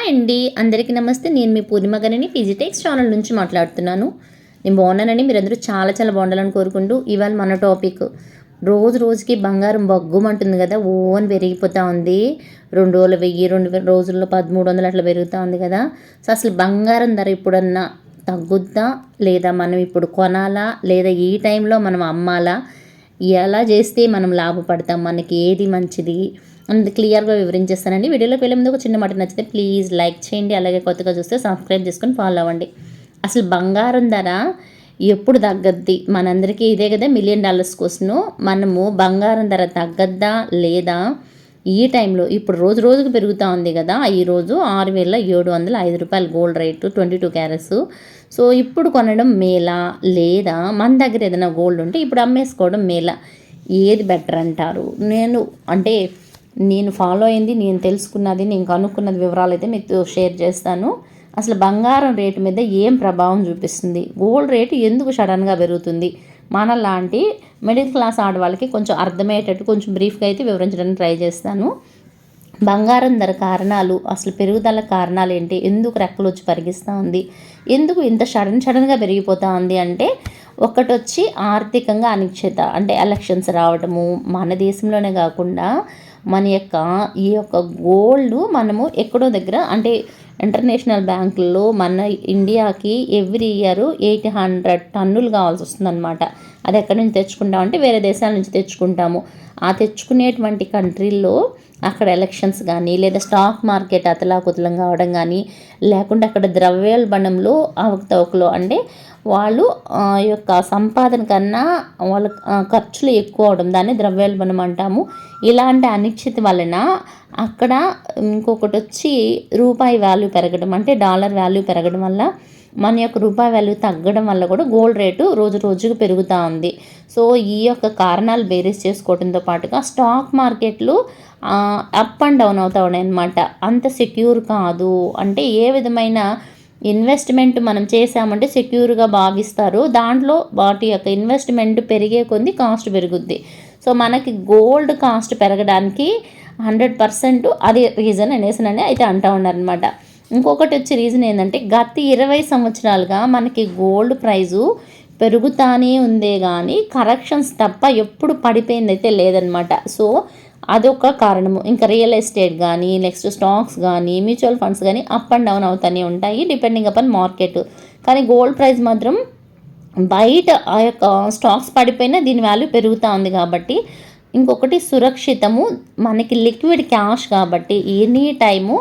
Hi అండి, అందరికీ నమస్తే. నేను మీ పూర్ణిమ గారిని ఫిజిటెక్స్ ఛానల్ నుంచి మాట్లాడుతున్నాను. నేను బాగున్నానండి. మీరందరూ చాలా చాలా బాగుండాలని కోరుకుంటూ ఇవాళ మన టాపిక్ రోజు రోజుకి బంగారం బగ్గుమంటుంది కదా, ఓన్ పెరిగిపోతూ ఉంది. 2 రోజులు 1000, 2 రోజుల్లో 1300 అట్లా పెరుగుతూ ఉంది కదా. సో అసలు బంగారం ధర ఇప్పుడన్నా తగ్గుద్దా, లేదా మనం ఇప్పుడు కొనాలా, లేదా ఈ టైంలో మనం అమ్మాలా, ఎలా చేస్తే మనం లాభపడతాం, మనకి ఏది మంచిది అంత క్లియర్గా వివరించేస్తానండి. వీడియోలోకి వెళ్ళే ముందు ఒక చిన్న మాట నచ్చితే ప్లీజ్ లైక్ చేయండి, అలాగే కొత్తగా చూస్తే సబ్స్క్రైబ్ చేసుకొని ఫాలో అవ్వండి. అసలు బంగారం ధర ఎప్పుడు తగ్గద్ది, మనందరికీ ఇదే కదా $1,000,000 క్వశ్చన్. మనము బంగారం ధర తగ్గద్దా లేదా ఈ టైంలో, ఇప్పుడు రోజు రోజుకు పెరుగుతూ ఉంది కదా. ఈరోజు $6,705 గోల్డ్ రేటు 22 క్యారెట్స్. సో ఇప్పుడు కొనడం మేలా, లేదా మన దగ్గర ఏదైనా గోల్డ్ ఉంటే ఇప్పుడు అమ్మేసుకోవడం మేలా, ఏది బెటర్ అంటారు? నేను ఫాలో అయింది, నేను తెలుసుకున్నది, నేను కనుక్కున్నది వివరాలు అయితే మీకు షేర్ చేస్తాను. అసలు బంగారం రేటు మీద ఏం ప్రభావం చూపిస్తుంది, గోల్డ్ రేటు ఎందుకు సడన్గా పెరుగుతుంది, మనలాంటి మిడిల్ క్లాస్ ఆడవాళ్ళకి కొంచెం అర్థమయ్యేటట్టు కొంచెం బ్రీఫ్గా అయితే వివరించడానికి ట్రై చేస్తాను. బంగారం ధర కారణాలు, అసలు పెరుగుదల కారణాలు ఏంటి, ఎందుకు రెక్కలు వచ్చి పరిగిస్తూ ఉంది, ఎందుకు ఇంత సడన్గా పెరిగిపోతూ ఉంది అంటే, ఒకటి వచ్చి ఆర్థికంగా అనిశ్చిత, అంటే ఎలక్షన్స్ రావడము, మన దేశంలోనే కాకుండా మన యొక్క ఈ యొక్క గోల్డ్ మనము ఎక్కడో దగ్గర, అంటే ఇంటర్నేషనల్ బ్యాంకుల్లో మన ఇండియాకి ఎవ్రీ ఇయర్ 800 టన్నులు కావాల్సి వస్తుందన్నమాట. అది ఎక్కడి నుంచి తెచ్చుకుంటామంటే వేరే దేశాల నుంచి తెచ్చుకుంటాము. ఆ తెచ్చుకునేటువంటి కంట్రీల్లో అక్కడ ఎలక్షన్స్ కానీ, లేదా స్టాక్ మార్కెట్ అతలాకుతలం కావడం కానీ, లేకుంటే అక్కడ ద్రవ్యోల్బణంలో అవకతవకలు, అంటే వాళ్ళు యొక్క సంపాదన కన్నా వాళ్ళ ఖర్చులు ఎక్కువ అవడం, దాన్ని ద్రవ్యోల్బణం అంటాము. ఇలాంటి అనిశ్చితి వలన అక్కడ ఇంకొకటి వచ్చి రూపాయి వాల్యూ పెరగడం, అంటే డాలర్ వాల్యూ పెరగడం వల్ల మన యొక్క రూపాయి వాల్యూ తగ్గడం వల్ల కూడా గోల్డ్ రేటు రోజు రోజుకు పెరుగుతూ ఉంది. సో ఈ యొక్క కారణాలు బేరీస్ చేసుకోవడంతో పాటుగా స్టాక్ మార్కెట్లు అప్ అండ్ డౌన్ అవుతూ ఉన్నాయి అన్నమాట. అంత సెక్యూర్ కాదు, అంటే ఏ విధమైన ఇన్వెస్ట్మెంట్ మనం చేసామంటే సెక్యూర్గా భావిస్తారు. దాంట్లో వాటి యొక్క ఇన్వెస్ట్మెంట్ పెరిగే కొద్ది కాస్ట్ పెరుగుద్ది. సో మనకి గోల్డ్ కాస్ట్ పెరగడానికి 100% అది రీజన్ అనేసి అయితే అంటూ ఉన్నారనమాట. ఇంకొకటి వచ్చే రీజన్ ఏంటంటే, గత 20 సంవత్సరాలుగా మనకి గోల్డ్ ప్రైజు పెరుగుతానే ఉందే కానీ కరెక్షన్స్ తప్ప ఎప్పుడు పడిపోయింది అయితే లేదనమాట. సో అదొక కారణము. ఇంకా రియల్ ఎస్టేట్ కానీ, నెక్స్ట్ స్టాక్స్ కానీ, మ్యూచువల్ ఫండ్స్ కానీ అప్ అండ్ డౌన్ అవుతూనే ఉంటాయి డిపెండింగ్ అపాన్ మార్కెట్. కానీ గోల్డ్ ప్రైస్ మాత్రం బయట ఆ యొక్క స్టాక్స్ పడిపోయినా దీని వాల్యూ పెరుగుతూ ఉంది కాబట్టి. ఇంకొకటి సురక్షితము, మనకి లిక్విడ్ క్యాష్ కాబట్టి ఎనీ టైము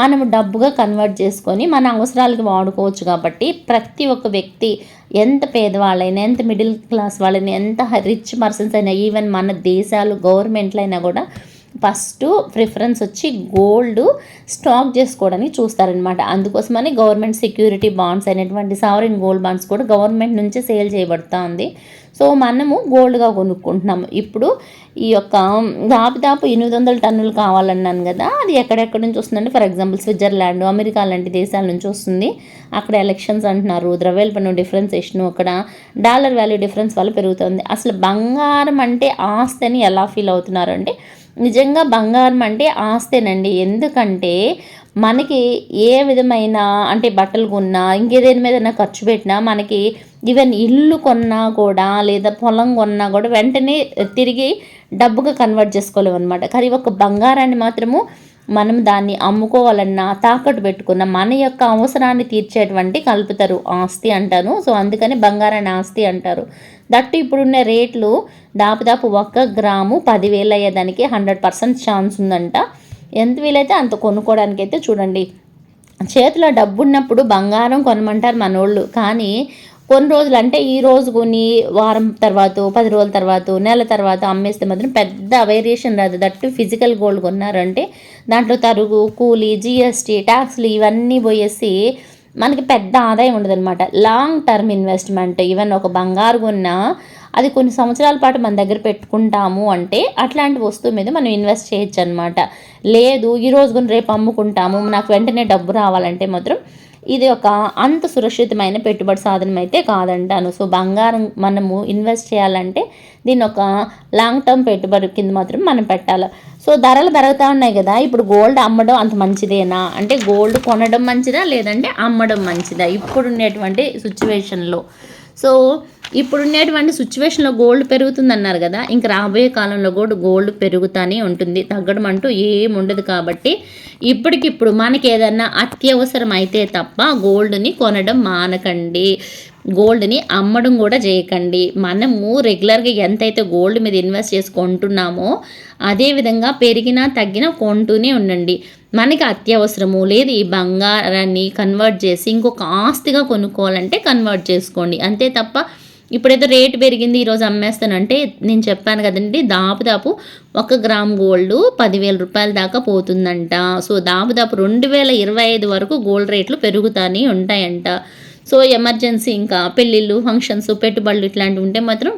మనము డబ్బుగా కన్వర్ట్ చేసుకొని మన అవసరాలకి వాడుకోవచ్చు కాబట్టి ప్రతి ఒక్క వ్యక్తి, ఎంత పేదవాళ్ళైనా, ఎంత మిడిల్ క్లాస్ వాళ్ళైనా, ఎంత రిచ్ పర్సన్స్ అయినా, ఈవెన్ మన దేశాలు గవర్నమెంట్లు అయినా కూడా ఫస్ట్ ప్రిఫరెన్స్ వచ్చి గోల్డ్ స్టాక్ చేసుకోవడానికి చూస్తారనమాట. అందుకోసమని గవర్నమెంట్ సెక్యూరిటీ బాండ్స్ అయినటువంటి సావరిన్ గోల్డ్ బాండ్స్ కూడా గవర్నమెంట్ నుంచే సేల్ చేయబడుతూ ఉంది. సో మనము గోల్డ్గా కొనుక్కుంటున్నాము. ఇప్పుడు ఈ యొక్క దాదాపు 800 టన్నులు కావాలన్నాను కదా, అది ఎక్కడెక్కడి నుంచి వస్తుందంటే, ఫర్ ఎగ్జాంపుల్ స్విట్జర్లాండ్, అమెరికా లాంటి దేశాల నుంచి వస్తుంది. అక్కడ ఎలక్షన్స్ అంటున్నారు, ద్రవ్యోల్బణం డిఫరెన్సేషను, అక్కడ డాలర్ వాల్యూ డిఫరెన్స్ వల్ల పెరుగుతుంది. అసలు బంగారం అంటే ఆస్తి అని ఎలా ఫీల్ అవుతున్నారు అంటే, నిజంగా బంగారం అంటే ఆస్తేనండి. ఎందుకంటే మనకి ఏ విధమైన, అంటే బట్టలు కొన్నా, ఇంకేదేని మీద ఖర్చు పెట్టినా, మనకి ఈవెన్ ఇల్లు కొన్నా కూడా, లేదా పొలం కొన్నా కూడా వెంటనే తిరిగి డబ్బుగా కన్వర్ట్ చేసుకోలేము అనమాట. కానీ ఒక బంగారాన్ని మాత్రము మనం దాన్ని అమ్ముకోవాలన్నా, తాకట్టు పెట్టుకున్న మన యొక్క అవసరాన్ని తీర్చేటువంటి కలుపుతారు, ఆస్తి అంటాను. సో అందుకని బంగారాన్ని ఆస్తి అంటారు. దట్టు ఇప్పుడున్న రేట్లు దాదాపు 1 గ్రాము 10,000 అయ్యేదానికి 100% ఛాన్స్ ఉందంట. ఎంత వీలైతే అంత కొనుక్కోవడానికి అయితే చూడండి. చేతిలో డబ్బు ఉన్నప్పుడు బంగారం కొనమంటారు మనోళ్ళు, కానీ కొన్ని రోజులు, అంటే ఈ రోజు కొని వారం తర్వాత, 10 రోజుల తర్వాత, నెల తర్వాత అమ్మేస్తే మాత్రం పెద్ద వేరియేషన్ రాదు. దట్టు ఫిజికల్ గోల్డ్ కొన్నారంటే దాంట్లో తరుగు, కూలీ, జిఎస్టీ, ట్యాక్స్లు ఇవన్నీ పోయేసి మనకి పెద్ద ఆదాయం ఉండదన్నమాట. లాంగ్ టర్మ్ ఇన్వెస్ట్మెంట్, ఈవెన్ ఒక బంగారు కొన్నా అది కొన్ని సంవత్సరాల పాటు మన దగ్గర పెట్టుకుంటాము అంటే అట్లాంటి వస్తువు మీద మనం ఇన్వెస్ట్ చేయొచ్చు అనమాట. లేదు ఈరోజు కొని రేపు అమ్ముకుంటాము, నాకు వెంటనే డబ్బు రావాలంటే మాత్రం ఇది ఒక అంత సురక్షితమైన పెట్టుబడి సాధనం అయితే కాదంటాను. సో బంగారం మనము ఇన్వెస్ట్ చేయాలంటే దీన్ని ఒక లాంగ్ టర్మ్ పెట్టుబడి కింద మాత్రం మనం పెట్టాలి. సో ధరలు పెరుగుతూ ఉన్నాయి కదా, ఇప్పుడు గోల్డ్ అమ్మడం అంత మంచిదేనా అంటే గోల్డ్ కొనడం మంచిదా లేదంటే అమ్మడం మంచిదా ఇప్పుడు ఉండేటువంటి సిచ్యువేషన్లో? సో ఇప్పుడున్నటువంటి సిచ్యువేషన్లో గోల్డ్ పెరుగుతుంది అన్నారు కదా, ఇంక రాబోయే కాలంలో కూడా గోల్డ్ పెరుగుతూనే ఉంటుంది, తగ్గడం అంటూ ఏం ఉండదు. కాబట్టి ఇప్పటికిప్పుడు మనకి ఏదన్నా అత్యవసరం అయితే తప్ప గోల్డ్ని కొనడం మానకండి, గోల్డ్ని అమ్మడం కూడా చేయకండి. మనము రెగ్యులర్గా ఎంతైతే గోల్డ్ మీద ఇన్వెస్ట్ చేసి కొంటున్నామో అదేవిధంగా పెరిగినా తగ్గినా కొంటూనే ఉండండి. మనకి అత్యవసరము లేదు ఈ బంగారాన్ని కన్వర్ట్ చేసి ఇంకొక ఆస్తిగా కొనుక్కోవాలంటే కన్వర్ట్ చేసుకోండి, అంతే తప్ప ఇప్పుడైతే రేటు పెరిగింది ఈరోజు అమ్మేస్తానంటే నేను చెప్పాను కదండి, దాపు 1 గ్రామ్ గోల్డ్ 10,000 రూపాయల దాకా పోతుందంట. సో దాపు 2025 వరకు గోల్డ్ రేట్లు పెరుగుతానే ఉంటాయంట. సో ఎమర్జెన్సీ ఇంకా పెళ్ళిళ్ళు ఫంక్షన్స్ పెట్టుబడులు ఇట్లాంటివి ఉంటే మాత్రం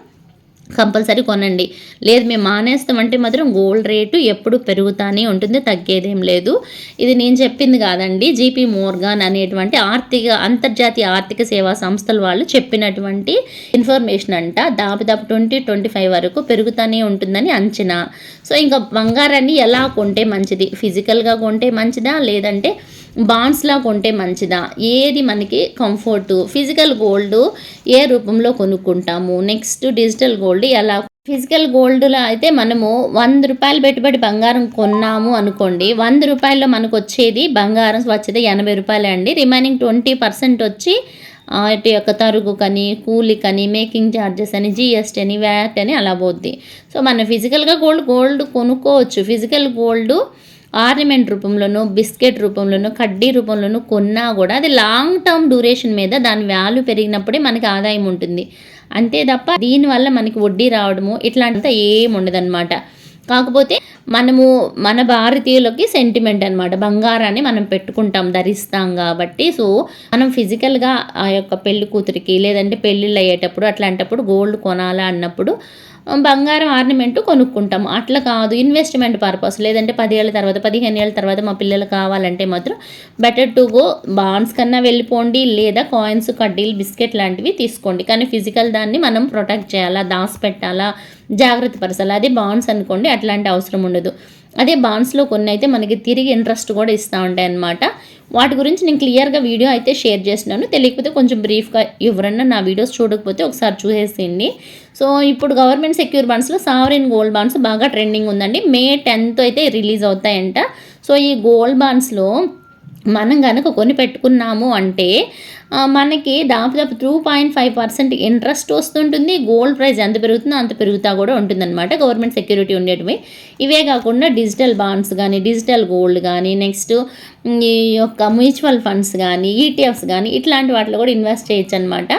కంపల్సరీ కొనండి. లేదు మేము మానేస్తామంటే మాత్రం గోల్డ్ రేటు ఎప్పుడు పెరుగుతానే ఉంటుంది, తగ్గేదేం లేదు. ఇది నేను చెప్పింది కాదండి, జీపీ మోర్గాన్ అనేటువంటి అంతర్జాతీయ ఆర్థిక సేవా సంస్థల వాళ్ళు చెప్పినటువంటి ఇన్ఫర్మేషన్ అంట. దాదాపు 2025 వరకు పెరుగుతూనే ఉంటుందని అంచనా. సో ఇంకా బంగారాన్ని ఎలా కొంటే మంచిది, ఫిజికల్గా కొంటే మంచిదా లేదంటే బాండ్స్లా కొంటే మంచిదా, ఏది మనకి కంఫర్టు, ఫిజికల్ గోల్డ్ ఏ రూపంలో కొనుక్కుంటాము, నెక్స్ట్ డిజిటల్ గోల్డ్ ఎలా? ఫిజికల్ గోల్డ్లో అయితే మనము 100 రూపాయలు పెట్టుబడి బంగారం కొన్నాము అనుకోండి, 100 రూపాయల్లో మనకు వచ్చేది బంగారం వచ్చేది 80 రూపాయలే అండి. రిమైనింగ్ 20% వచ్చి ఇటు యొక్క తరుగు కని కూలికని మేకింగ్ ఛార్జెస్ అని జిఎస్టీ అని వ్యాట్ అని అలా పోద్ది. సో మనం ఫిజికల్గా గోల్డ్ కొనుక్కోవచ్చు. ఫిజికల్ గోల్డ్ ఆర్నమెంట్ రూపంలోనూ బిస్కెట్ రూపంలోనూ కడ్డీ రూపంలోనూ కొన్నా కూడా అది లాంగ్ టర్మ్ డ్యూరేషన్ మీద దాని వాల్యూ పెరిగినప్పుడే మనకి ఆదాయం ఉంటుంది, అంతే తప్ప దీనివల్ల మనకి వడ్డీ రావడము ఇట్లాంటింతా ఏమి ఉండదన్నమాట. కాకపోతే మనము మన భారతీయులకి సెంటిమెంట్ అనమాట, బంగారాన్ని మనం పెట్టుకుంటాం ధరిస్తాం కాబట్టి. సో మనం ఫిజికల్గా ఆ యొక్క పెళ్లి కూతురికి లేదంటే పెళ్ళిళ్ళు అయ్యేటప్పుడు అట్లాంటప్పుడు గోల్డ్ కొనాలా అన్నప్పుడు బంగారం ఆర్నమెంట్ కొనుక్కుంటాము. అట్లా కాదు ఇన్వెస్ట్మెంట్ పర్పస్ లేదంటే 10 ఏళ్ళ తర్వాత 15 ఏళ్ళ తర్వాత మా పిల్లలు కావాలంటే మాత్రం బెటర్ టు గో బాండ్స్ కన్నా వెళ్ళిపోండి, లేదా కాయిన్స్ కడ్డీలు బిస్కెట్ లాంటివి తీసుకోండి. కానీ ఫిజికల్ దాన్ని మనం ప్రొటెక్ట్ చేయాలా, దాచిపెట్టాలా, జాగ్రత్త పరచాలి. అదే బాండ్స్ అనుకోండి అట్లాంటి అవసరం ఉండదు. అదే బాండ్స్లో కొన్ని అయితే మనకి తిరిగి ఇంట్రెస్ట్ కూడా ఇస్తూ ఉంటాయి అన్నమాట. వాటి గురించి నేను క్లియర్గా వీడియో అయితే షేర్ చేస్తున్నాను, తెలియకపోతే కొంచెం బ్రీఫ్గా ఎవరన్నా నా వీడియోస్ చూడకపోతే ఒకసారి చూసేసేయండి. సో ఇప్పుడు గవర్నమెంట్ సెక్యూర్ బాండ్స్లో సావరిన్ గోల్డ్ బాండ్స్ బాగా ట్రెండింగ్ ఉందండి. May 10th అయితే రిలీజ్ అవుతాయంట. సో ఈ గోల్డ్ బాండ్స్లో మనం కనుక కొని పెట్టుకున్నాము అంటే మనకి దాదాపు 2.5% ఇంట్రెస్ట్ వస్తుంటుంది. గోల్డ్ ప్రైస్ ఎంత పెరుగుతుందో అంత పెరుగుతా కూడా ఉంటుందన్నమాట, గవర్నమెంట్ సెక్యూరిటీ ఉండేటివి. ఇవే కాకుండా డిజిటల్ బాండ్స్ కానీ డిజిటల్ గోల్డ్ కానీ నెక్స్ట్ ఈ యొక్క మ్యూచువల్ ఫండ్స్ కానీ ఈటీఎఫ్స్ కానీ ఇట్లాంటి వాటిలో కూడా ఇన్వెస్ట్ చేయొచ్చు అనమాట.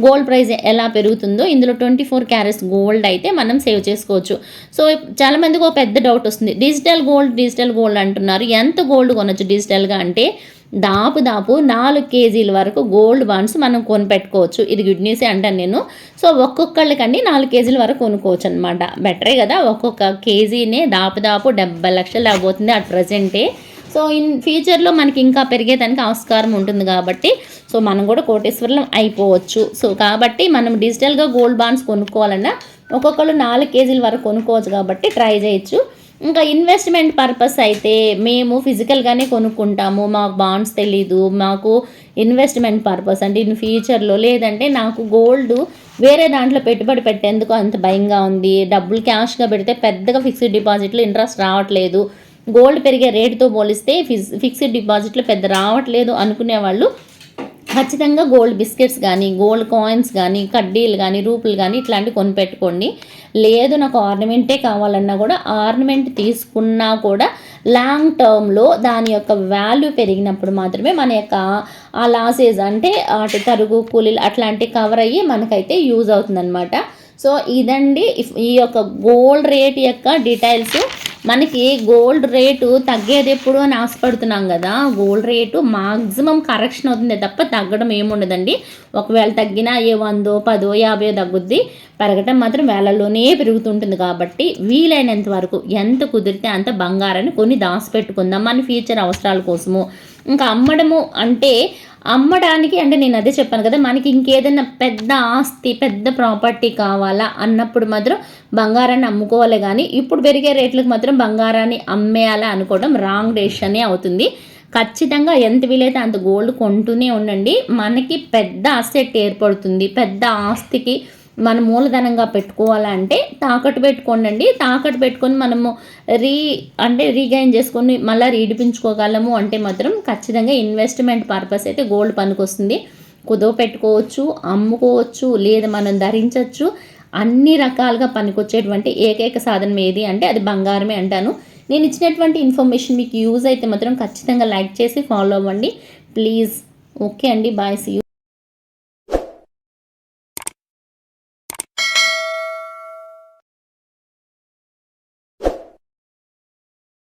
గోల్డ్ ప్రైస్ ఎలా పెరుగుతుందో ఇందులో 24 క్యారెట్స్ గోల్డ్ అయితే మనం సేవ్ చేసుకోవచ్చు. సో చాలామందికి ఒక పెద్ద డౌట్ వస్తుంది, డిజిటల్ గోల్డ్ అంటున్నారు, ఎంత గోల్డ్ కొనొచ్చు డిజిటల్గా అంటే దాపు 4 కేజీల వరకు గోల్డ్ బాండ్స్ మనం కొనిపెట్టుకోవచ్చు. ఇది గుడ్ న్యూసే అంటాను నేను. సో ఒక్కొక్కళ్ళకండి 4 కేజీల వరకు కొనుక్కోవచ్చు అనమాట. బెటరే కదా, ఒక్కొక్క కేజీనే దాపు 70 లక్షలు అవ్వబోతుంది అట్ ప్రజెంటే. సో ఇన్ ఫ్యూచర్లో మనకి ఇంకా పెరిగేదానికి ఆస్కారం ఉంటుంది కాబట్టి సో మనం కూడా కోటేశ్వరం అయిపోవచ్చు. సో కాబట్టి మనం డిజిటల్గా గోల్డ్ బాండ్స్ కొనుక్కోవాలన్నా ఒక్కొక్కరు 4 కేజీల వరకు కొనుక్కోవచ్చు కాబట్టి ట్రై చేయొచ్చు. ఇంకా ఇన్వెస్ట్మెంట్ పర్పస్ అయితే మేము ఫిజికల్గానే కొనుక్కుంటాము, మాకు బాండ్స్ తెలీదు, మాకు ఇన్వెస్ట్మెంట్ పర్పస్ అంటే ఇన్ ఫ్యూచర్లో లేదంటే నాకు గోల్డ్ వేరే దాంట్లో పెట్టుబడి పెట్టేందుకు అంత భయంగా ఉంది, డబ్బులు క్యాష్గా పెడితే పెద్దగా ఫిక్స్డ్ డిపాజిట్లు ఇంట్రెస్ట్ రావట్లేదు, గోల్డ్ పెరిగే రేటుతో పోలిస్తే ఫిక్స్డ్ డిపాజిట్లు పెద్ద రావట్లేదు అనుకునే వాళ్ళు ఖచ్చితంగా గోల్డ్ బిస్కెట్స్ కానీ గోల్డ్ కాయిన్స్ కానీ కడ్డీలు కానీ రూపులు కానీ ఇట్లాంటివి కొనిపెట్టుకోండి. లేదు నాకు ఆర్నమెంటే కావాలన్నా కూడా ఆర్నమెంట్ తీసుకున్నా కూడా లాంగ్ టర్మ్లో దాని యొక్క వాల్యూ పెరిగినప్పుడు మాత్రమే మన యొక్క ఆ లాసెస్ అంటే అటు తరుగు కూలీలు అట్లాంటివి కవర్ అయ్యి మనకైతే యూజ్ అవుతుందన్నమాట. సో ఇదండి ఈ యొక్క గోల్డ్ రేట్ యొక్క డీటెయిల్స్. మనకి గోల్డ్ రేటు తగ్గేది ఎప్పుడు అని ఆశపడుతున్నాం కదా, గోల్డ్ రేటు మాక్సిమం కరెక్షన్ అవుతుంది తప్ప తగ్గడం ఏముండదండి. ఒకవేళ తగ్గినా 100, 10, 50 తగ్గుద్ది, పెరగటం మాత్రం వేలల్లోనే పెరుగుతుంటుంది. కాబట్టి వీలైనంత వరకు ఎంత కుదిరితే అంత బంగారాన్ని కొని దాచిపెట్టుకుందాం మన ఫ్యూచర్ అవసరాల కోసము. ఇంకా అమ్మడము అంటే అమ్మడానికి అంటే నేను అదే చెప్పాను కదా, మనకి ఇంకేదైనా పెద్ద ఆస్తి పెద్ద ప్రాపర్టీ కావాలా అన్నప్పుడు మాత్రం బంగారాన్ని అమ్ముకోవాలి. కానీ ఇప్పుడు పెరిగే రేట్లకు మాత్రం బంగారాన్ని అమ్మేయాలా అనుకోవడం రాంగ్ డెసిషనే అవుతుంది. ఖచ్చితంగా ఎంత వీలైతే అంత గోల్డ్ కొంటూనే ఉండండి. మనకి పెద్ద అసెట్ ఏర్పడుతుంది. పెద్ద ఆస్తికి మన మూలధనంగా పెట్టుకోవాలంటే తాకట్టు పెట్టుకోండి. తాకట్టు పెట్టుకొని మనము రీగైన్ చేసుకొని మళ్ళీ రీడిపించుకోగలము అంటే మాత్రం ఖచ్చితంగా ఇన్వెస్ట్మెంట్ పర్పస్ అయితే గోల్డ్ పనికొస్తుంది. కుదో పెట్టుకోవచ్చు, అమ్ముకోవచ్చు, లేదా మనం ధరించవచ్చు. అన్ని రకాలుగా పనికొచ్చేటువంటి ఏకైక సాధనం ఏది అంటే అది బంగారమే అంటాను. నేను ఇచ్చినటువంటి ఇన్ఫర్మేషన్ మీకు యూజ్ అయితే మాత్రం ఖచ్చితంగా లైక్ చేసి ఫాలో అవ్వండి ప్లీజ్. ఓకే అండి, బాయ్, సీ యూ.